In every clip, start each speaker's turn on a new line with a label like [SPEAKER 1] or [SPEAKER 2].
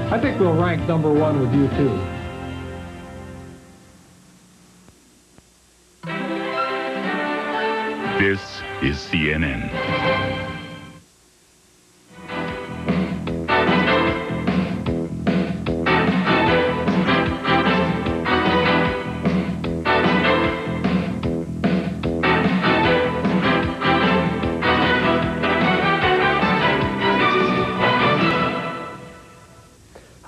[SPEAKER 1] I think we'll rank #1 with you, too.
[SPEAKER 2] This is CNN.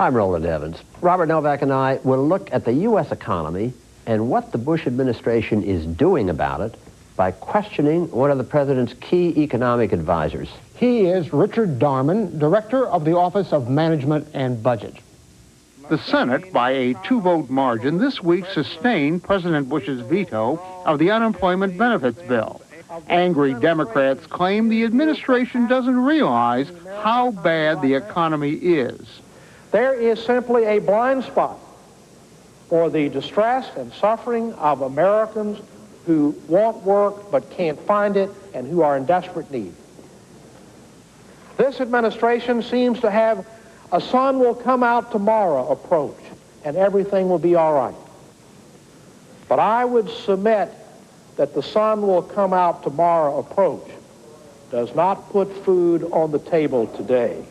[SPEAKER 3] I'm Rowland Evans. Robert Novak and I will look at the U.S. economy and what the Bush administration is doing about it by questioning one of the president's key economic advisors.
[SPEAKER 1] He is Richard Darman, Director of the Office of Management and Budget.
[SPEAKER 4] The Senate, by a 2-vote margin, this week sustained President Bush's veto of the unemployment benefits bill. Angry Democrats claim the administration doesn't realize how bad the economy is.
[SPEAKER 5] There is simply a blind spot for the distress and suffering of Americans who want work but can't find it and who are in desperate need. This administration seems to have a sun will come out tomorrow approach and everything will be all right. But I would submit that the sun will come out tomorrow approach does not put food on the table today.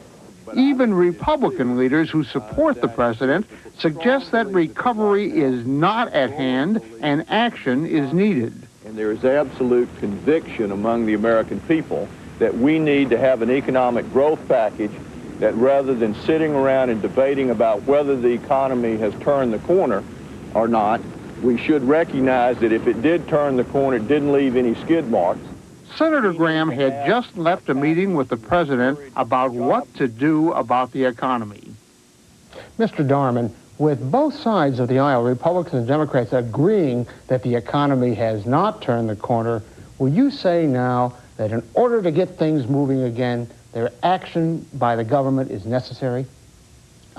[SPEAKER 4] Even Republican leaders who support the president suggest that recovery is not at hand and action is needed.
[SPEAKER 6] And there is absolute conviction among the American people that we need to have an economic growth package that, rather than sitting around and debating about whether the economy has turned the corner or not, we should recognize that if it did turn the corner, it didn't leave any skid marks.
[SPEAKER 4] Senator Graham had just left a meeting with the president about what to do about the economy.
[SPEAKER 1] Mr. Darman, with both sides of the aisle, Republicans and Democrats, agreeing that the economy has not turned the corner, will you say now that in order to get things moving again, their action by the government is necessary?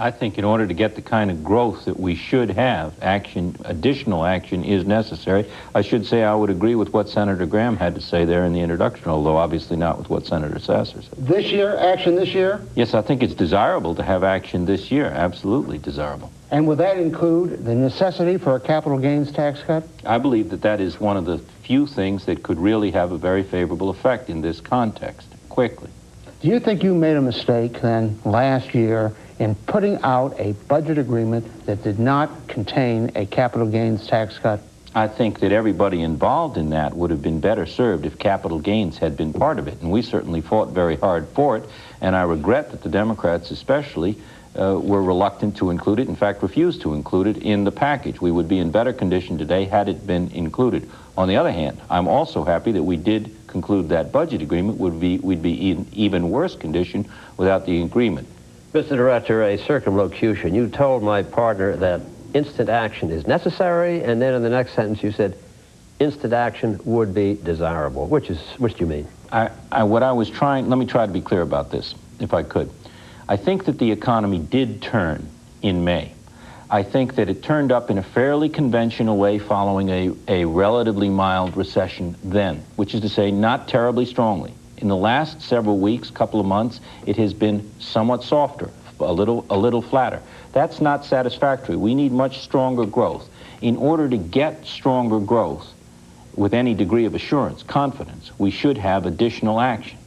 [SPEAKER 7] I think in order to get the kind of growth that we should have, additional action is necessary. I should say I would agree with what Senator Graham had to say there in the introduction, although obviously not with what Senator Sasser said.
[SPEAKER 1] This year, action this year?
[SPEAKER 7] Yes, I think it's desirable to have action this year, absolutely desirable.
[SPEAKER 1] And would that include the necessity for a capital gains tax cut?
[SPEAKER 7] I believe that that is one of the few things that could really have a very favorable effect in this context, quickly.
[SPEAKER 1] Do you think you made a mistake then last year in putting out a budget agreement that did not contain a capital gains tax cut?
[SPEAKER 7] I think that everybody involved in that would have been better served if capital gains had been part of it, and we certainly fought very hard for it, and I regret that the Democrats especially were reluctant to include it, in fact refused to include it in the package. We would be in better condition today had it been included. On the other hand, I'm also happy that we did conclude that budget agreement. We'd be in even worse condition without the agreement.
[SPEAKER 3] Mr. Director, a circumlocution. You told my partner that instant action is necessary, and then in the next sentence you said instant action would be desirable. Which do you mean?
[SPEAKER 7] Let me try to be clear about this, if I could. I think that the economy did turn in May. I think that it turned up in a fairly conventional way following a relatively mild recession then, which is to say not terribly strongly. In the last several weeks, couple of months, it has been somewhat softer, a little flatter. That's not satisfactory. We need much stronger growth. In order to get stronger growth with any degree of assurance, confidence, we should have additional action.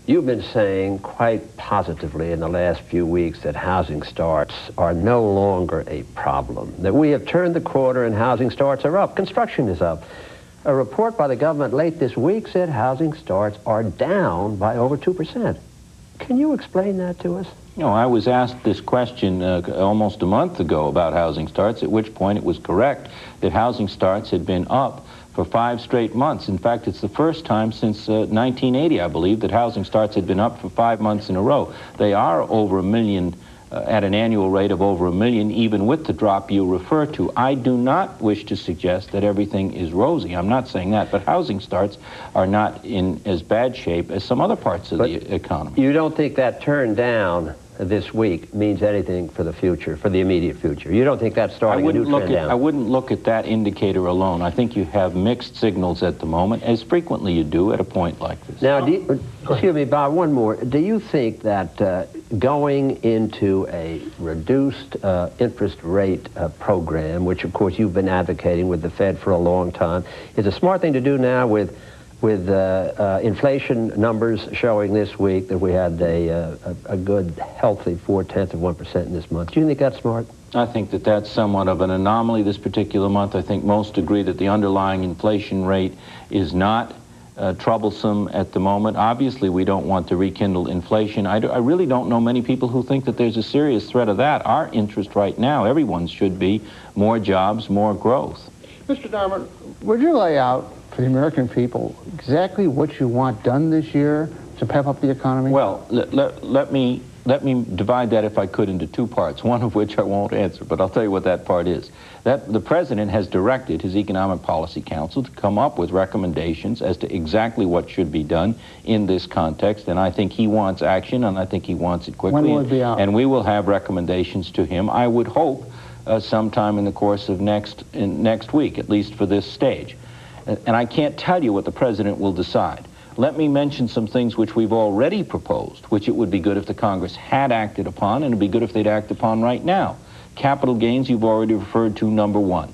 [SPEAKER 3] You've been saying quite positively in the last few weeks that housing starts are no longer a problem, that we have turned the corner and housing starts are up, construction is up. A report by the government late this week said housing starts are down by over 2%. Can you explain that to us?
[SPEAKER 7] You know, I was asked this question almost a month ago about housing starts, at which point it was correct that housing starts had been up for 5 straight months. In fact, it's the first time since 1980, I believe, that housing starts had been up for 5 months in a row. They are over 1 million, at an annual rate of over 1 million, even with the drop you refer to. I do not wish to suggest that everything is rosy. I'm not saying that, but housing starts are not in as bad shape as some other parts of the economy.
[SPEAKER 3] You don't think that turn down this week means anything for the future, for the immediate future. You don't think that's starting a new trend down?
[SPEAKER 7] I wouldn't look at that indicator alone. I think you have mixed signals at the moment, as frequently you do at a point like this.
[SPEAKER 3] Now, excuse me, Bob, one more. Do you think that going into a reduced interest rate program, which of course you've been advocating with the Fed for a long time, is a smart thing to do now with inflation numbers showing this week that we had a good, healthy 0.4% in this month? Do you think that's smart?
[SPEAKER 7] I think that that's somewhat of an anomaly this particular month. I think most agree that the underlying inflation rate is not troublesome at the moment. Obviously, we don't want to rekindle inflation. I really don't know many people who think that there's a serious threat of that. Our interest right now, everyone's should be more jobs, more growth.
[SPEAKER 1] Mr. Darman, would you lay out for the American people exactly what you want done this year to pep up the economy?
[SPEAKER 7] Well, let me divide that, if I could, into two parts, one of which I won't answer, but I'll tell you what that part is. That the President has directed his Economic Policy Council to come up with recommendations as to exactly what should be done in this context, and I think he wants action, and I think he wants it quickly.
[SPEAKER 1] When will it be out?
[SPEAKER 7] And we will have recommendations to him, I would hope, sometime in the course of next week, at least for this stage. And I can't tell you what the President will decide. Let me mention some things which we've already proposed, which it would be good if the Congress had acted upon, and it would be good if they'd act upon right now. Capital gains, you've already referred to, number one.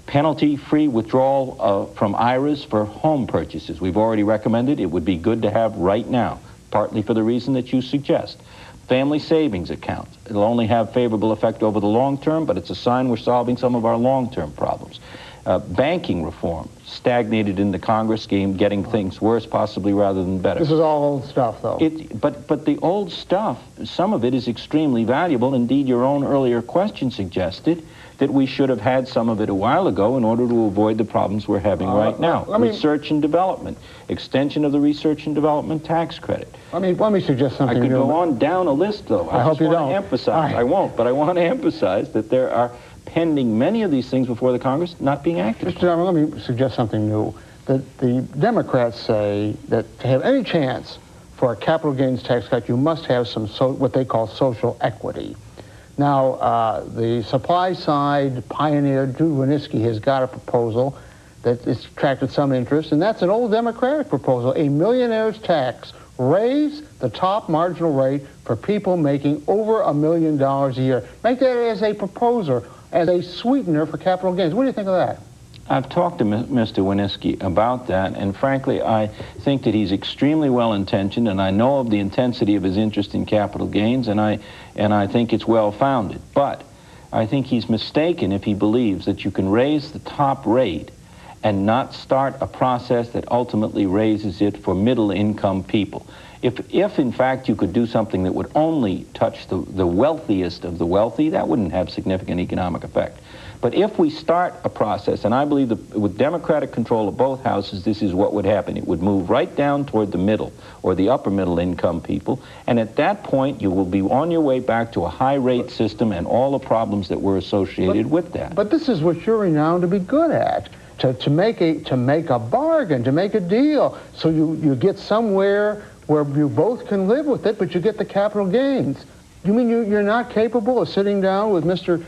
[SPEAKER 7] Penalty-free withdrawal from IRAs for home purchases. We've already recommended it would be good to have right now, partly for the reason that you suggest. Family savings accounts. It'll only have favorable effect over the long term, but it's a sign we're solving some of our long-term problems. Banking reform, stagnated in the Congress scheme, getting things worse possibly rather than better.
[SPEAKER 1] This is all old stuff, though.
[SPEAKER 7] But the old stuff, some of it is extremely valuable. Indeed, your own earlier question suggested that we should have had some of it a while ago in order to avoid the problems we're having right now. Research and development, extension of the research and development tax credit.
[SPEAKER 1] Let me suggest something.
[SPEAKER 7] I could go on down a list, though.
[SPEAKER 1] I hope you don't.
[SPEAKER 7] Emphasize. I won't, but I want to emphasize that there are pending many of these things before the Congress not being acted
[SPEAKER 1] Mr. Darman, let me suggest something new. That the Democrats say that to have any chance for a capital gains tax cut, you must have some what they call social equity. Now, the supply side pioneer, Drew Winitsky, has got a proposal that has attracted some interest, and that's an old Democratic proposal, a millionaire's tax. Raise the top marginal rate for people making over $1 million a year. Make that as a proposer, as a sweetener for capital gains. What do you think of that?
[SPEAKER 7] I've talked to Mr. Winitsky about that, and frankly, I think that he's extremely well-intentioned, and I know of the intensity of his interest in capital gains, and I think it's well-founded. But I think he's mistaken if he believes that you can raise the top rate and not start a process that ultimately raises it for middle-income people. If in fact you could do something that would only touch the wealthiest of the wealthy, that wouldn't have significant economic effect. But if we start a process, and I believe that with Democratic control of both houses, this is what would happen. It would move right down toward the middle or the upper middle income people, and at that point you will be on your way back to a high rate system and all the problems that were associated with that.
[SPEAKER 1] But this is what you're renowned to be good at. To make a bargain, to make a deal, so you get somewhere where you both can live with it, but you get the capital gains. You mean you're not capable of sitting down with Mr.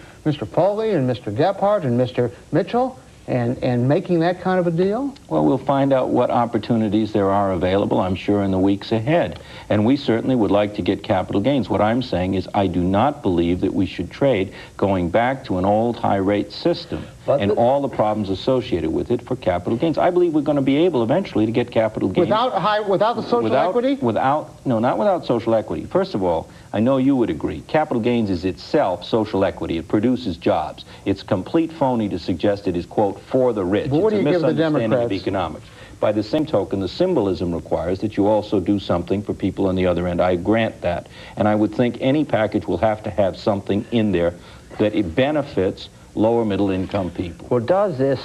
[SPEAKER 1] Foley and Mr. Gephardt and Mr. Mitchell and making that kind of a deal?
[SPEAKER 7] Well, we'll find out what opportunities there are available, I'm sure, in the weeks ahead. And we certainly would like to get capital gains. What I'm saying is I do not believe that we should trade going back to an old high-rate system and all the problems associated with it for capital gains. I believe we're going to be able eventually to get capital gains.
[SPEAKER 1] Without the social equity?
[SPEAKER 7] No, not without social equity. First of all, I know you would agree. Capital gains is itself social equity. It produces jobs. It's complete phony to suggest it is, quote, for the rich.
[SPEAKER 1] But what do you
[SPEAKER 7] give the
[SPEAKER 1] Democrats?
[SPEAKER 7] It's a misunderstanding of economics. By the same token, the symbolism requires that you also do something for people on the other end. I grant that. And I would think any package will have to have something in there that it benefits lower middle income people.
[SPEAKER 3] Well, does this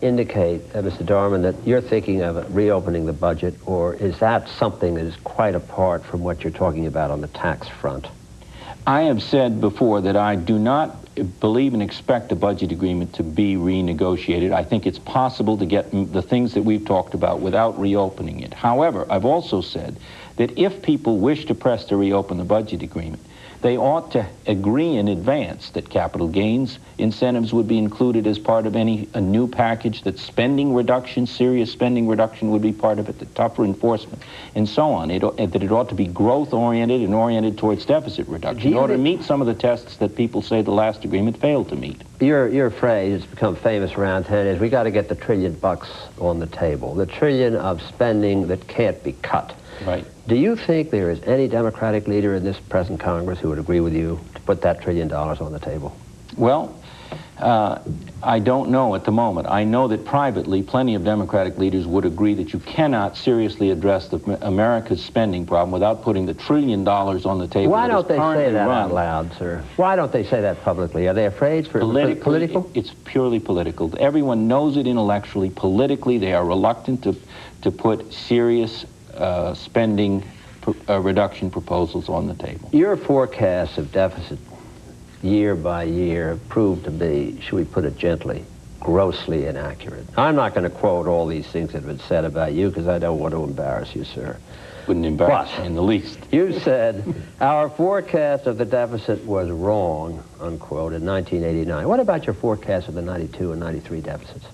[SPEAKER 3] indicate, Mr. Darman, that you're thinking of reopening the budget, or is that something that is quite apart from what you're talking about on the tax front?
[SPEAKER 7] I have said before that I do not believe and expect a budget agreement to be renegotiated. I think it's possible to get the things that we've talked about without reopening it. However, I've also said that if people wish to press to reopen the budget agreement, they ought to agree in advance that capital gains incentives would be included as part of a new package, that spending reduction, serious spending reduction would be part of it, that tougher enforcement, and so on. That it ought to be growth-oriented and oriented towards deficit reduction in order to meet some of the tests that people say the last agreement failed to meet.
[SPEAKER 3] Your phrase has become famous around town is we got to get the $1 trillion on the table, the trillion of spending that can't be cut.
[SPEAKER 7] Right.
[SPEAKER 3] Do you think there is any Democratic leader in this present Congress who would agree with you to put that $1 trillion on the table?
[SPEAKER 7] Well, I don't know at the moment. I know that privately, plenty of Democratic leaders would agree that you cannot seriously address America's spending problem without putting the $1 trillion on the table.
[SPEAKER 3] Why don't they say that out loud, sir? Why don't they say that publicly? Are they afraid for political?
[SPEAKER 7] It's purely political. Everyone knows it intellectually. Politically, they are reluctant to put serious spending reduction proposals on the table.
[SPEAKER 3] Your forecasts of deficit year by year have proved to be, should we put it gently, grossly inaccurate. I'm not going to quote all these things that have been said about you because I don't want to embarrass you, sir.
[SPEAKER 7] Wouldn't embarrass me in the least.
[SPEAKER 3] You said our forecast of the deficit was wrong, unquote, in 1989. What about your forecast of the 92 and 93 deficits?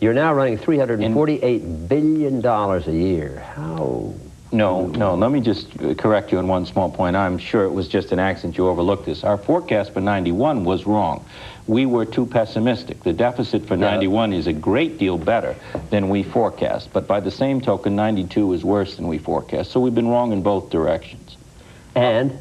[SPEAKER 3] You're now running $348 billion a year. How?
[SPEAKER 7] No, let me just correct you on one small point. I'm sure it was just an accident you overlooked this. Our forecast for 91 was wrong. We were too pessimistic. The deficit for 91 is a great deal better than we forecast, but by the same token, 92 is worse than we forecast. So we've been wrong in both directions.
[SPEAKER 3] And?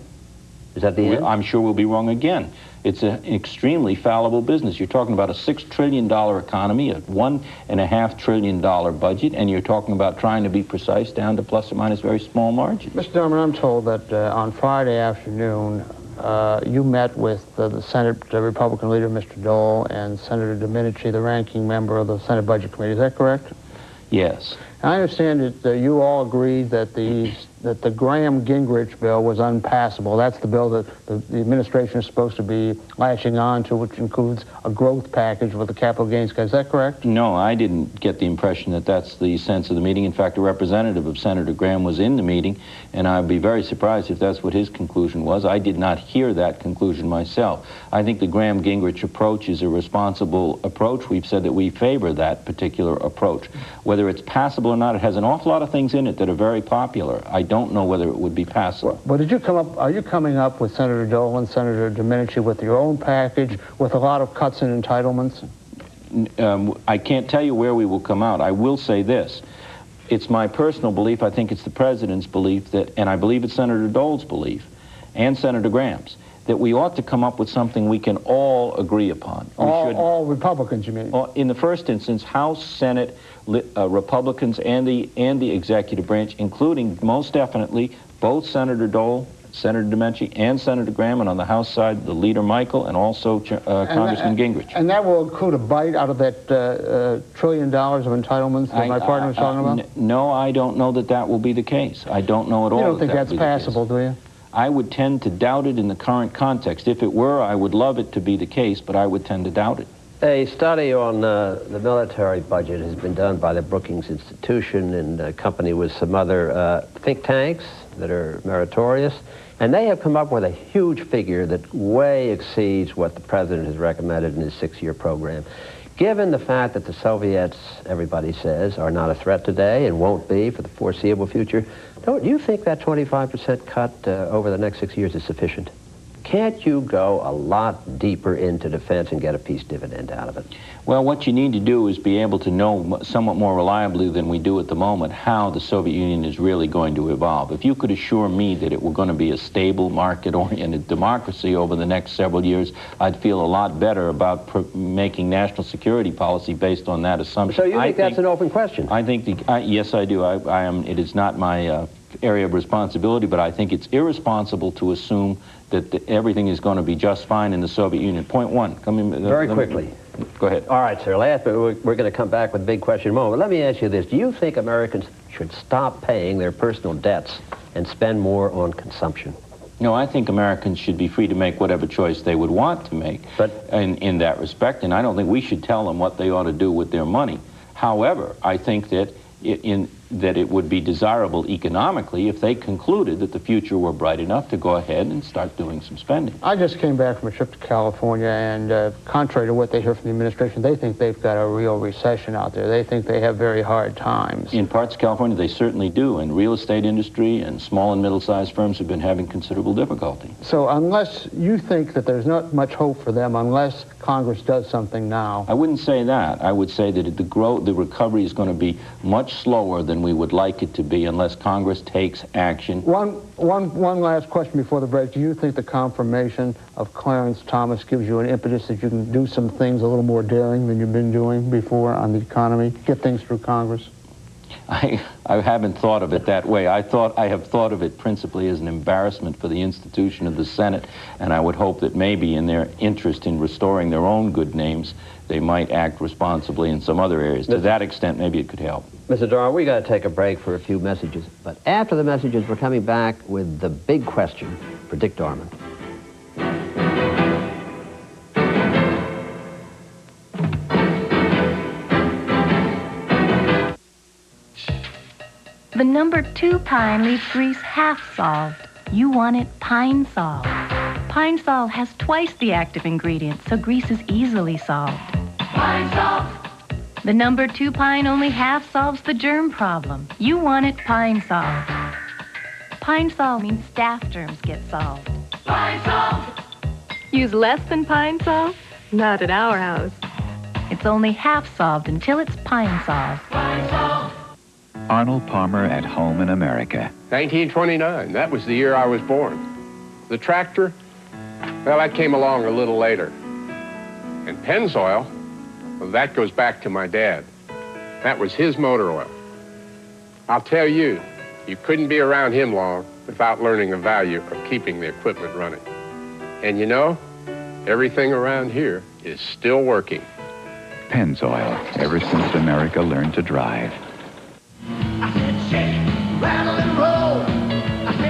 [SPEAKER 3] Is that the end?
[SPEAKER 7] I'm sure we'll be wrong again. It's an extremely fallible business. You're talking about a $6 trillion economy, a $1.5 trillion budget, and you're talking about trying to be precise down to plus or minus very small margins.
[SPEAKER 1] Mr. Darman, I'm told that on Friday afternoon, you met with the Senate Republican leader, Mr. Dole, and Senator Domenici, the ranking member of the Senate Budget Committee. Is that correct?
[SPEAKER 7] Yes.
[SPEAKER 1] I understand that you all agreed that the Graham-Gingrich bill was unpassable. That's the bill that the administration is supposed to be latching on to, which includes a growth package with the capital gains. Is that correct?
[SPEAKER 7] No, I didn't get the impression that that's the sense of the meeting. In fact, a representative of Senator Graham was in the meeting, and I'd be very surprised if that's what his conclusion was. I did not hear that conclusion myself. I think the Graham-Gingrich approach is a responsible approach. We've said that we favor that particular approach. Whether it's passable or not, it has an awful lot of things in it that are very popular. I don't know whether it would be passable.
[SPEAKER 1] Well, are you coming up with Senator Dole and Senator Domenici with your own package with a lot of cuts and entitlements?
[SPEAKER 7] I can't tell you where we will come out. I will say this. It's my personal belief, I think it's the President's belief, and I believe it's Senator Dole's belief, and Senator Graham's, that we ought to come up with something we can all agree upon.
[SPEAKER 1] All Republicans, you mean?
[SPEAKER 7] In the first instance, House, Senate, Republicans, and the executive branch, including most definitely both Senator Dole, Senator Domenici, and Senator Graham, and on the House side, the leader Michael, and also Congressman Gingrich.
[SPEAKER 1] And that will include a bite out of that $1 trillion of entitlements that my partner was talking about?
[SPEAKER 7] No, I don't know that will be the case. I don't know at all.
[SPEAKER 1] You don't think that's passable, do you?
[SPEAKER 7] I would tend to doubt it in the current context. If it were, I would love it to be the case, but I would tend to doubt it.
[SPEAKER 3] A study on the military budget has been done by the Brookings Institution in company with some other think tanks that are meritorious, and they have come up with a huge figure that way exceeds what the President has recommended in his 6-year program. Given the fact that the Soviets, everybody says, are not a threat today and won't be for the foreseeable future, don't you think that 25% cut over the next 6 years is sufficient? Can't you go a lot deeper into defense and get a peace dividend out of it?
[SPEAKER 7] Well, what you need to do is be able to know somewhat more reliably than we do at the moment how the Soviet Union is really going to evolve. If you could assure me that it were going to be a stable, market-oriented democracy over the next several years, I'd feel a lot better about making national security policy based on that assumption.
[SPEAKER 3] So you think that's an open question?
[SPEAKER 7] I think, yes, I do. It is not my area of responsibility, but I think it's irresponsible to assume that everything is going to be just fine in the Soviet Union. Point one.
[SPEAKER 3] Very quickly.
[SPEAKER 7] Go ahead.
[SPEAKER 3] All right, sir. Last, but we're going to come back with a big question in a moment. But let me ask you this. Do you think Americans should stop paying their personal debts and spend more on consumption?
[SPEAKER 7] No, I think Americans should be free to make whatever choice they would want to make in that respect, and I don't think we should tell them what they ought to do with their money. However, I think that it would be desirable economically if they concluded that the future were bright enough to go ahead and start doing some spending.
[SPEAKER 1] I just came back from a trip to California, and contrary to what they hear from the administration, they think they've got a real recession out there. They think they have very hard times.
[SPEAKER 7] In parts of California, they certainly do, and real estate industry and small and middle-sized firms have been having considerable difficulty.
[SPEAKER 1] So unless you think that there's not much hope for them, unless Congress does something now.
[SPEAKER 7] I wouldn't say that. I would say that the recovery is going to be much slower than we would like it to be unless Congress takes action.
[SPEAKER 1] One last question before the break. Do you think the confirmation of Clarence Thomas gives you an impetus that you can do some things a little more daring than you've been doing before on the economy, get things through Congress?
[SPEAKER 7] I haven't thought of it that way. I have thought of it principally as an embarrassment for the institution of the Senate, and I would hope that maybe in their interest in restoring their own good names, they might act responsibly in some other areas. To that extent, maybe it could help.
[SPEAKER 3] Mr. Darman, we got to take a break for a few messages, but after the messages, we're coming back with the big question for Dick Darman.
[SPEAKER 8] The number 2 pine leaves grease half solved. You want it Pine Sol. Pine Sol has twice the active ingredient, so grease is easily solved. Pine Sol! The number 2 pine only half solves the germ problem. You want it Pine Sol. Pine Sol means staph germs get solved. Pine Sol! Use less than Pine Sol? Not at our house. It's only half solved until it's Pine Sol. Pine Sol!
[SPEAKER 9] Arnold Palmer at home in America.
[SPEAKER 10] 1929, that was the year I was born. The tractor, well, that came along a little later. And Pennzoil, well, that goes back to my dad. That was his motor oil. I'll tell you, you couldn't be around him long without learning the value of keeping the equipment running. And you know, everything around here is still working.
[SPEAKER 9] Pennzoil, ever since America learned to drive.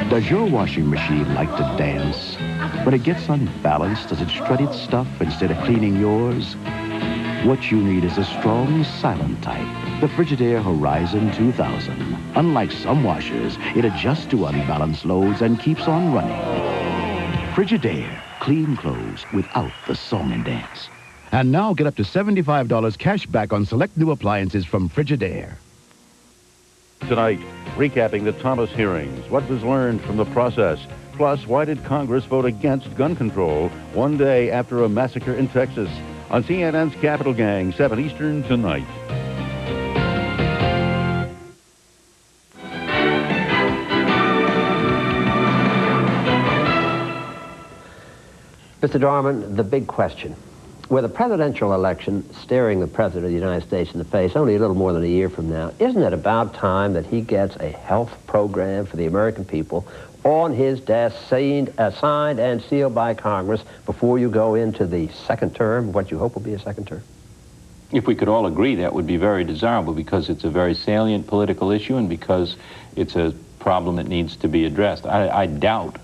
[SPEAKER 11] Does your washing machine like to dance? When it gets unbalanced, does it strut its stuff instead of cleaning yours? What you need is a strong, silent type, the Frigidaire Horizon 2000. Unlike some washers, it adjusts to unbalanced loads and keeps on running. Frigidaire, clean clothes without the song and dance. And now get up to $75 cash back on select new appliances from Frigidaire.
[SPEAKER 12] Tonight, recapping the Thomas hearings, what was learned from the process, plus why did Congress vote against gun control one day after a massacre in Texas, on CNN's Capital Gang, 7 Eastern tonight.
[SPEAKER 3] Mr. Darman, the big question. With a presidential election staring the President of the United States in the face only a little more than a year from now, isn't it about time that he gets a health program for the American people on his desk, signed and sealed by Congress before you go into the second term, what you hope will be a second term?
[SPEAKER 7] If we could all agree, that would be very desirable because it's a very salient political issue and because it's a problem that needs to be addressed. I doubt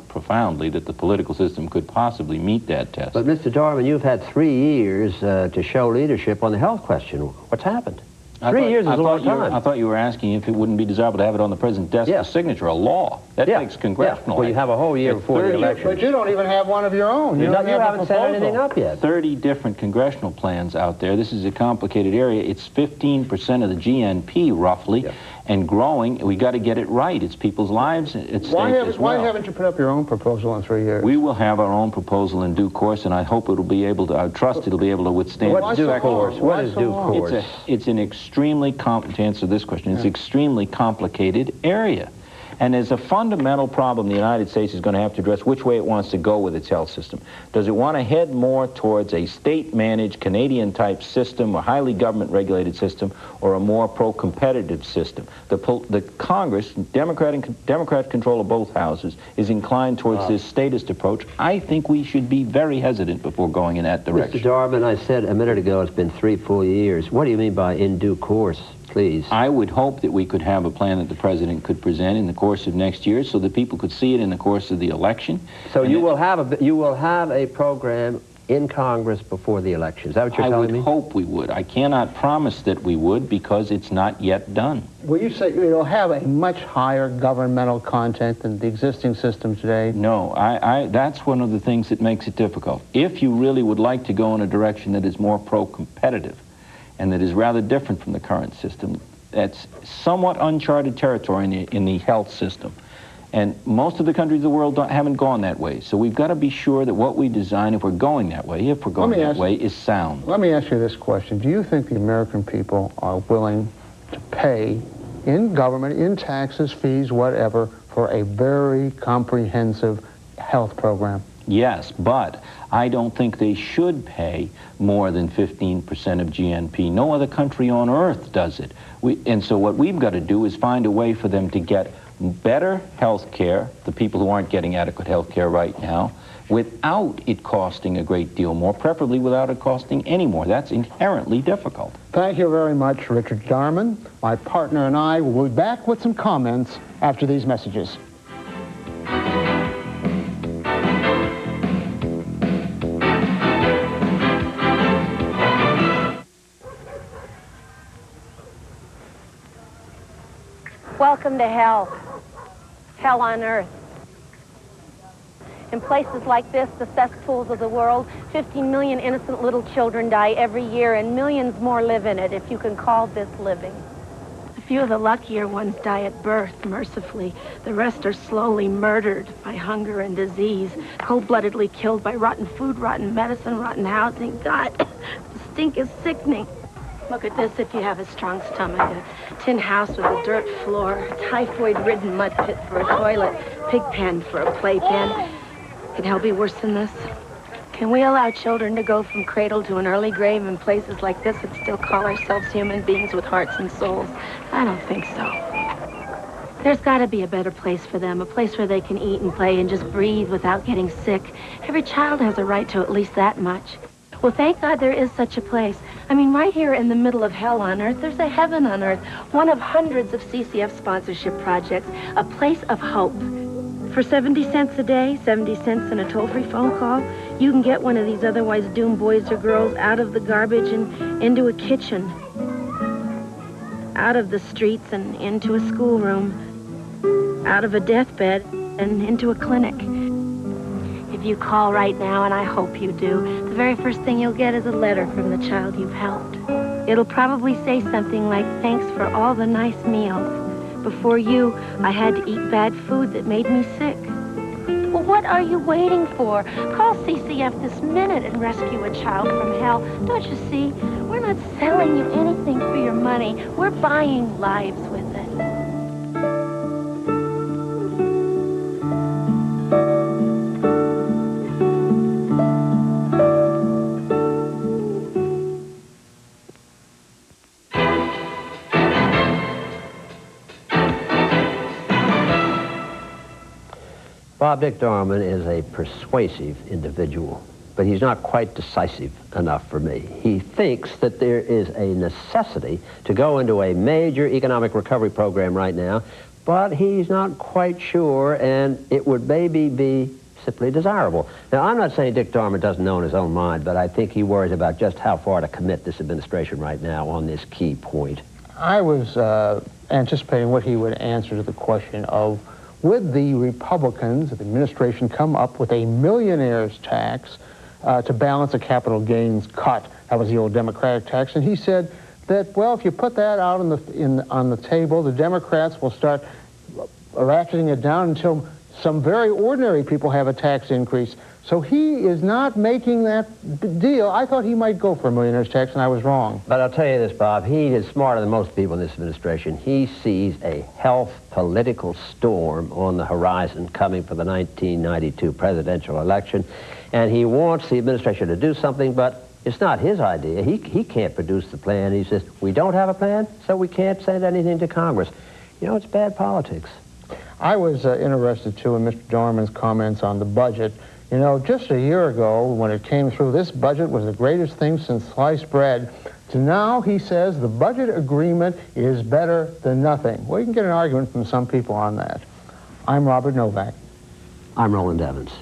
[SPEAKER 7] profoundly that the political system could possibly meet that test.
[SPEAKER 3] But Mr. Darman, you've had 3 years to show leadership on the health question. What's happened? 3 years is a long time.
[SPEAKER 7] I thought you were asking if it wouldn't be desirable to have it on the president's desk for signature, a law. That takes congressional.
[SPEAKER 3] Well, you have a whole year before the election.
[SPEAKER 1] But you don't even have one of your own. You
[SPEAKER 3] haven't set anything up yet.
[SPEAKER 7] 30 different congressional plans out there. This is a complicated area. It's 15% of the GNP, roughly, and growing. We got to get it right. It's people's lives at stake as well.
[SPEAKER 1] Why haven't you put up your own proposal in 3 years?
[SPEAKER 7] We will have our own proposal in due course, and I hope it'll be able to, I trust it'll be able to withstand.
[SPEAKER 3] What's due course? What is due course?
[SPEAKER 7] It's an extremely, to answer this question, it's an extremely complicated area. And there's a fundamental problem the United States is going to have to address which way it wants to go with its health system. Does it want to head more towards a state-managed Canadian-type system, a highly government-regulated system, or a more pro-competitive system? The Congress, Democrat control of both houses, is inclined towards this statist approach. I think we should be very hesitant before going in that direction.
[SPEAKER 3] Mr. Darman, I said a minute ago it's been 3 full years. What do you mean by in due course? Please.
[SPEAKER 7] I would hope that we could have a plan that the president could present in the course of next year so that people could see it in the course of the election.
[SPEAKER 3] So you will have a program in Congress before the election. Is that what you're telling me?
[SPEAKER 7] I would hope we would. I cannot promise that we would because it's not yet done.
[SPEAKER 1] Will you say it'll have a much higher governmental content than the existing system today?
[SPEAKER 7] No, that's one of the things that makes it difficult. If you really would like to go in a direction that is more pro-competitive and that is rather different from the current system, that's somewhat uncharted territory in the health system. And most of the countries of the world haven't gone that way. So we've got to be sure that what we design, if we're going that way, is sound.
[SPEAKER 1] Let me ask you this question. Do you think the American people are willing to pay in government, in taxes, fees, whatever, for a very comprehensive health program?
[SPEAKER 7] Yes, but I don't think they should pay more than 15% of GNP. No other country on earth does it. And so what we've got to do is find a way for them to get better health care, the people who aren't getting adequate health care right now, without it costing a great deal more, preferably without it costing any more. That's inherently difficult.
[SPEAKER 1] Thank you very much, Richard Darman. My partner and I will be back with some comments after these messages.
[SPEAKER 13] Welcome to hell. Hell on earth. In places like this, the cesspools of the world, 15 million innocent little children die every year and millions more live in it, if you can call this living.
[SPEAKER 8] A few of the luckier ones die at birth, mercifully. The rest are slowly murdered by hunger and disease, cold-bloodedly killed by rotten food, rotten medicine, rotten housing. God, the stink is sickening. Look at this if you have a strong stomach. A tin house with a dirt floor, a typhoid-ridden mud pit for a toilet, pig pen for a playpen. Can hell be worse than this? Can we allow children to go from cradle to an early grave in places like this and still call ourselves human beings with hearts and souls? I don't think so. There's got to be a better place for them, a place where they can eat and play and just breathe without getting sick. Every child has a right to at least that much. Well, thank God there is such a place. I mean, right here in the middle of hell on earth, there's a heaven on earth, one of hundreds of CCF sponsorship projects, a place of hope. For 70 cents a day, 70 cents and a toll-free phone call, you can get one of these otherwise doomed boys or girls out of the garbage and into a kitchen, out of the streets and into a schoolroom, out of a deathbed and into a clinic. If you call right now, and I hope you do, the very first thing you'll get is a letter from the child you've helped. It'll probably say something like, thanks for all the nice meals. Before you, I had to eat bad food that made me sick. Well, what are you waiting for? Call CCF this minute and rescue a child from hell. Don't you see? We're not selling you anything for your money. We're buying lives with it.
[SPEAKER 3] Bob, Dick Darman is a persuasive individual, but he's not quite decisive enough for me. He thinks that there is a necessity to go into a major economic recovery program right now, but he's not quite sure, and it would maybe be simply desirable. Now, I'm not saying Dick Darman doesn't know in his own mind, but I think he worries about just how far to commit this administration right now on this key point.
[SPEAKER 1] I was anticipating what he would answer to the question of, would the Republicans, the administration, come up with a millionaire's tax to balance a capital gains cut? That was the old Democratic tax. And he said that, well, if you put that out on the table, the Democrats will start ratcheting it down until some very ordinary people have a tax increase. So he is not making that deal. I thought he might go for a millionaire's tax, and I was wrong.
[SPEAKER 3] But I'll tell you this, Bob, he is smarter than most people in this administration. He sees a health political storm on the horizon coming for the 1992 presidential election, and he wants the administration to do something, but it's not his idea. He can't produce the plan. He says, we don't have a plan, so we can't send anything to Congress. You know, it's bad politics.
[SPEAKER 1] I was interested, too, in Mr. Darman's comments on the budget. You know, just a year ago, when it came through, this budget was the greatest thing since sliced bread. to now he says the budget agreement is better than nothing. Well, you can get an argument from some people on that. I'm Robert Novak.
[SPEAKER 3] I'm Rowland Evans.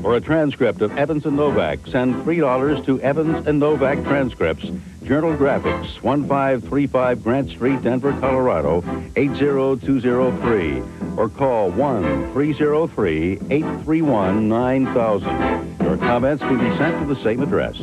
[SPEAKER 12] For a transcript of Evans and Novak, send $3 to Evans and Novak Transcripts, Journal Graphics, 1535 Grant Street, Denver, Colorado, 80203, or call 1-303-831-9000. Your comments will be sent to the same address.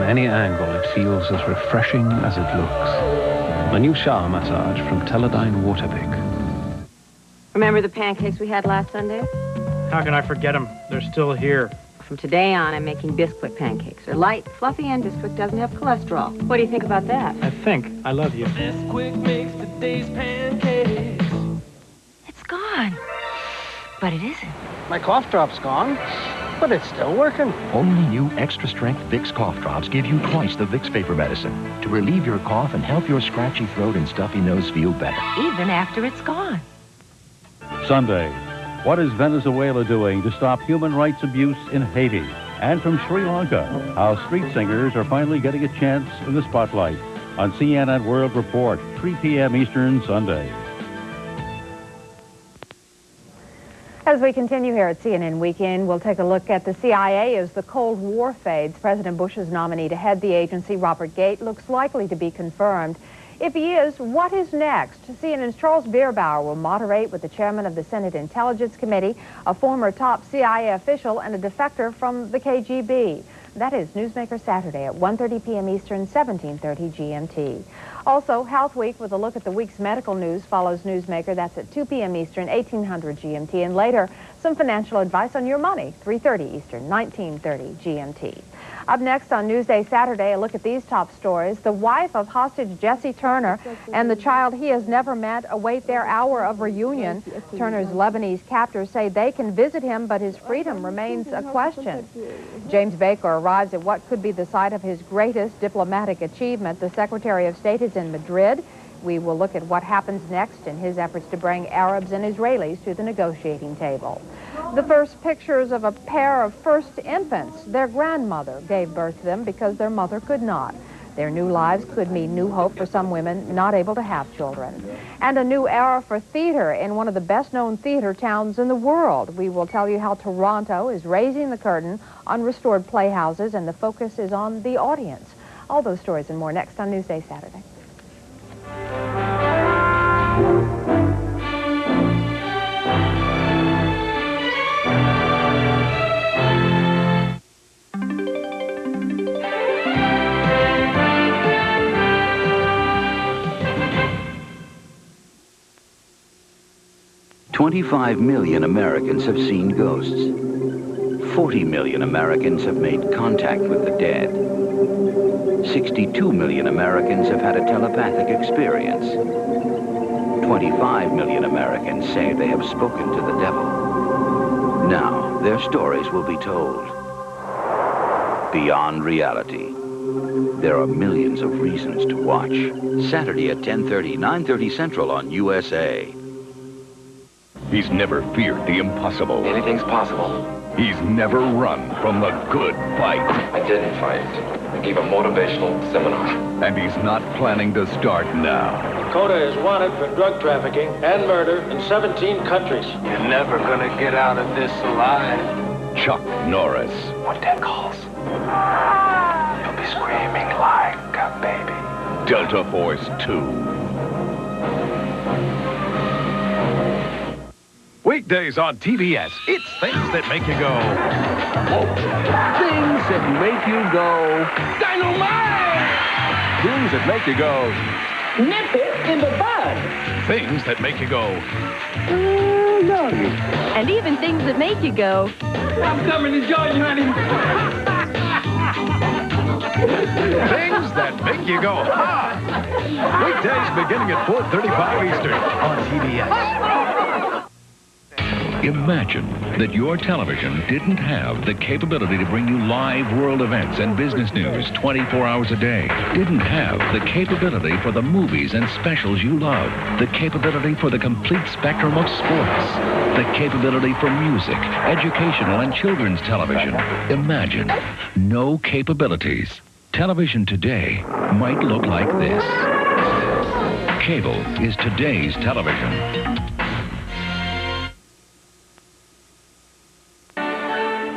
[SPEAKER 14] Any angle, it feels as refreshing as it looks. A new shower massage from Teledyne Waterpick.
[SPEAKER 15] Remember the pancakes we had last Sunday?
[SPEAKER 16] How can I forget them? They're still here.
[SPEAKER 15] From today on, I'm making Bisquick pancakes. They're light, fluffy, and Bisquick doesn't have cholesterol. What do you think about that?
[SPEAKER 16] I think. I love you.
[SPEAKER 17] Bisquick makes today's pancakes.
[SPEAKER 8] It's gone. But it isn't.
[SPEAKER 16] My cough drop's gone, but it's still working.
[SPEAKER 18] Only new extra-strength Vicks cough drops give you twice the Vicks vapor medicine to relieve your cough and help your scratchy throat and stuffy nose feel better.
[SPEAKER 8] Even after it's gone.
[SPEAKER 12] Sunday, what is Venezuela doing to stop human rights abuse in Haiti? And from Sri Lanka, how street singers are finally getting a chance in the spotlight on CNN World Report, 3 p.m. Eastern, Sunday.
[SPEAKER 19] As we continue here at CNN Weekend, we'll take a look at the CIA as the Cold War fades. President Bush's nominee to head the agency, Robert Gates, looks likely to be confirmed. If he is, what is next? CNN's Charles Bierbauer will moderate with the chairman of the Senate Intelligence Committee, a former top CIA official, and a defector from the KGB. That is Newsmaker Saturday at 1:30 p.m. Eastern, 17:30 GMT. Also, Health Week with a look at the week's medical news follows Newsmaker. That's at 2 p.m. Eastern, 1800 GMT. And later, some financial advice on your money, 3:30 Eastern, 19:30 GMT. Up next on Newsday Saturday, a look at these top stories. The wife of hostage Jesse Turner and the child he has never met await their hour of reunion. Turner's Lebanese captors say they can visit him, but his freedom remains a question. James Baker arrives at what could be the site of his greatest diplomatic achievement. The Secretary of State is in Madrid. We will look at what happens next in his efforts to bring Arabs and Israelis to the negotiating table. The first pictures of a pair of first infants. Their grandmother gave birth to them because their mother could not. Their new lives could mean new hope for some women not able to have children. And a new era for theater in one of the best-known theater towns in the world. We will tell you how Toronto is raising the curtain on restored playhouses, and the focus is on the audience. All those stories and more next on Newsday Saturday.
[SPEAKER 11] $25 million Americans have seen ghosts. 40 million Americans have made contact with the dead. 62 million Americans have had a telepathic experience. 25 million Americans say they have spoken to the devil. Now, their stories will be told. Beyond reality. There are millions of reasons to watch. Saturday at 10:30, 9:30 Central on USA.
[SPEAKER 2] He's never feared the impossible.
[SPEAKER 20] Anything's possible.
[SPEAKER 2] He's never run from the good fight.
[SPEAKER 20] I didn't fight. I gave a motivational seminar.
[SPEAKER 2] And he's not planning to start now.
[SPEAKER 21] Dakota is wanted for drug trafficking and murder in 17 countries.
[SPEAKER 20] You're never gonna get out of this alive.
[SPEAKER 2] Chuck Norris.
[SPEAKER 20] When Dad calls, you'll be screaming like a baby.
[SPEAKER 2] Delta Force 2. Weekdays on TBS, it's Things That Make You Go. Whoa.
[SPEAKER 3] Things that make you go.
[SPEAKER 2] Dynamite! Things that make you go.
[SPEAKER 17] Nip it in the bud.
[SPEAKER 2] Things that make you go.
[SPEAKER 17] Love you.
[SPEAKER 8] And even things that make you go.
[SPEAKER 17] I'm coming to join you, honey.
[SPEAKER 2] Things that make you go, ha! Weekdays beginning at 4:35 Eastern on TBS.
[SPEAKER 5] Imagine that your television didn't have the capability to bring you live world events and business news 24 hours a day. Didn't have the capability for the movies and specials you love. The capability for the complete spectrum of sports. The capability for music, educational, and children's television. Imagine no capabilities. Television today might look like this. Cable is today's television.